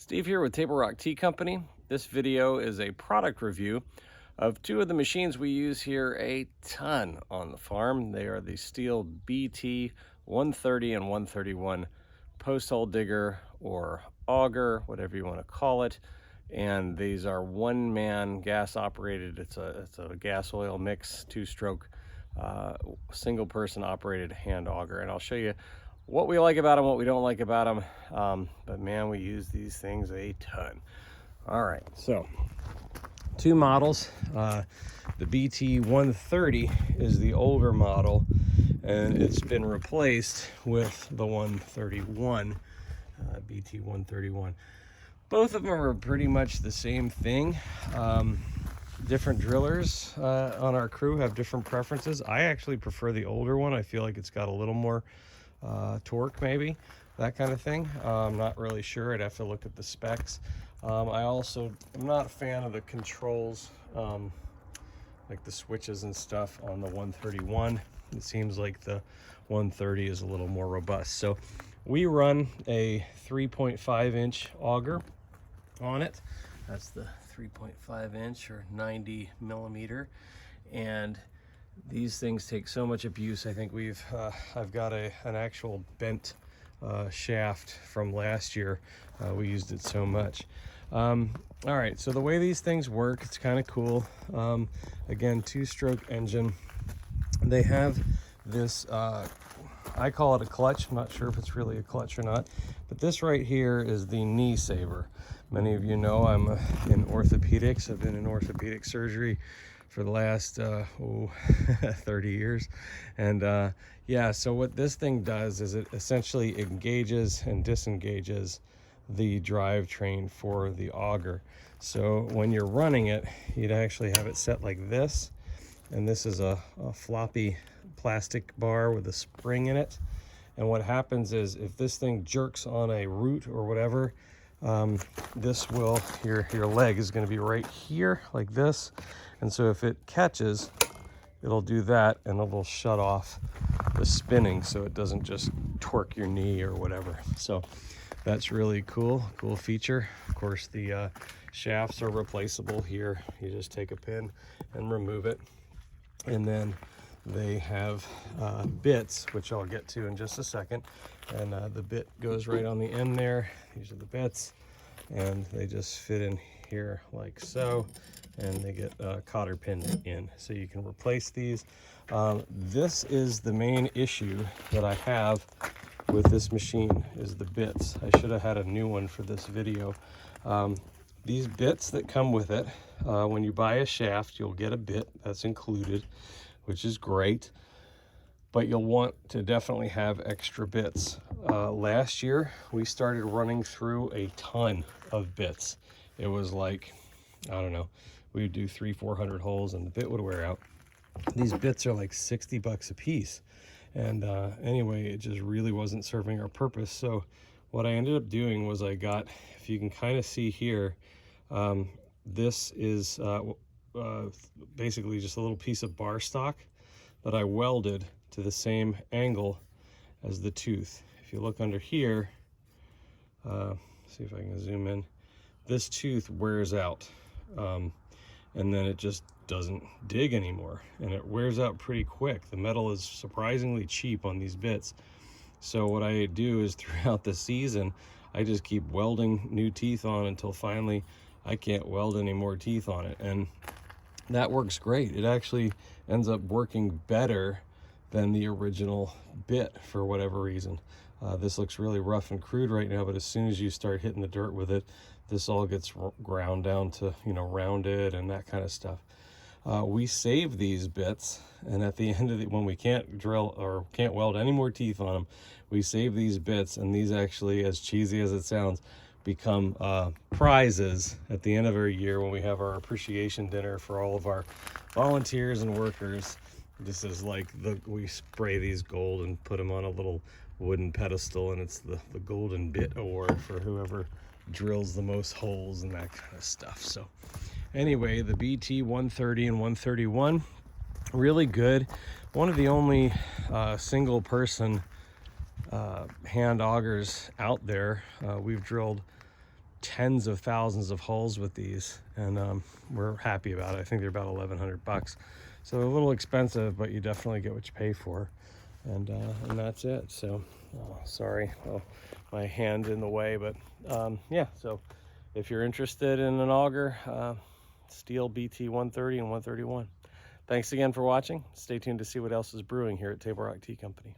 Steve here with Table Rock Tea Company. This video is a product review of two of the machines we use here a ton on the farm. They are the Stihl BT130 and 131 post hole digger or auger, whatever you want to call it. And these are one-man gas operated. It's a gas oil mix, two-stroke, single person operated hand auger. And I'll show you what we like about them, what we don't like about them. But man, we use these things a ton. All right, so two models. The BT130 is the older model, and it's been replaced with the 131, BT131. Both of them are pretty much the same thing. Different drillers on our crew have different preferences. I actually prefer the older one. I feel like it's got a little more torque, maybe, that kind of thing. I'm not really sure. I'd have to look at the specs. I'm not a fan of the controls, like the switches and stuff on the 131. It seems like the 130 is a little more robust. So we run a 3.5 inch auger on it. That's the 3.5 inch or 90 millimeter. And these things take so much abuse. I think I've got an actual bent shaft from last year. We used it so much. All right, so the way these things work, it's kind of cool. Again, two-stroke engine. They have this, I call it a clutch. I'm not sure if it's really a clutch or not, but this right here is the knee saver. Many of you know I'm in orthopedics. I've been in orthopedic surgery for the last 30 years. And yeah, so what this thing does is it essentially engages and disengages the drivetrain for the auger. So when you're running it, you'd actually have it set like this. And this is a floppy plastic bar with a spring in it. And what happens is if this thing jerks on a root or whatever, your leg is going to be right here like this. And so if it catches, it'll do that and it will shut off the spinning so it doesn't just torque your knee or whatever. So that's really cool feature. Of course, the shafts are replaceable here. You just take a pin and remove it. And then they have bits, which I'll get to in just a second. And the bit goes right on the end there. These are the bits, and they just fit in here like so, and they get cotter pinned in. So you can replace these. This is the main issue that I have with this machine, is the bits. I should have had a new one for this video. These bits that come with it, when you buy a shaft, you'll get a bit that's included, which is great, but you'll want to definitely have extra bits. Last year, we started running through a ton of bits. It was like, I don't know, we would do 300-400 holes and the bit would wear out. These bits are like 60 bucks a piece. And anyway, it just really wasn't serving our purpose. So what I ended up doing was I got, if you can kind of see here, this is basically just a little piece of bar stock that I welded to the same angle as the tooth. If you look under here, see if I can zoom in, this tooth wears out, and then it just doesn't dig anymore, and it wears out pretty quick. The metal is surprisingly cheap on these bits. So what I do is throughout the season, I just keep welding new teeth on until finally I can't weld any more teeth on it. And that works great. It actually ends up working better than the original bit for whatever reason. This looks really rough and crude right now, but as soon as you start hitting the dirt with it, this all gets ground down to, rounded and that kind of stuff. We save these bits, and at the end of when we can't drill or can't weld any more teeth on them, we save these bits, and these actually, as cheesy as it sounds, become prizes at the end of our year when we have our appreciation dinner for all of our volunteers and workers. This is like we spray these gold and put them on a little wooden pedestal, and it's the golden bit award for whoever drills the most holes and that kind of stuff. So anyway, the BT130 and 131, really good. One of the only single person hand augers out there. We've drilled tens of thousands of hulls with these, and we're happy about it. I think they're about 1,100 bucks. So a little expensive, but you definitely get what you pay for. And that's it. So sorry, my hand in the way, but yeah, so if you're interested in an auger, Stihl BT130 and 131. Thanks again for watching. Stay tuned to see what else is brewing here at Table Rock Tea Company.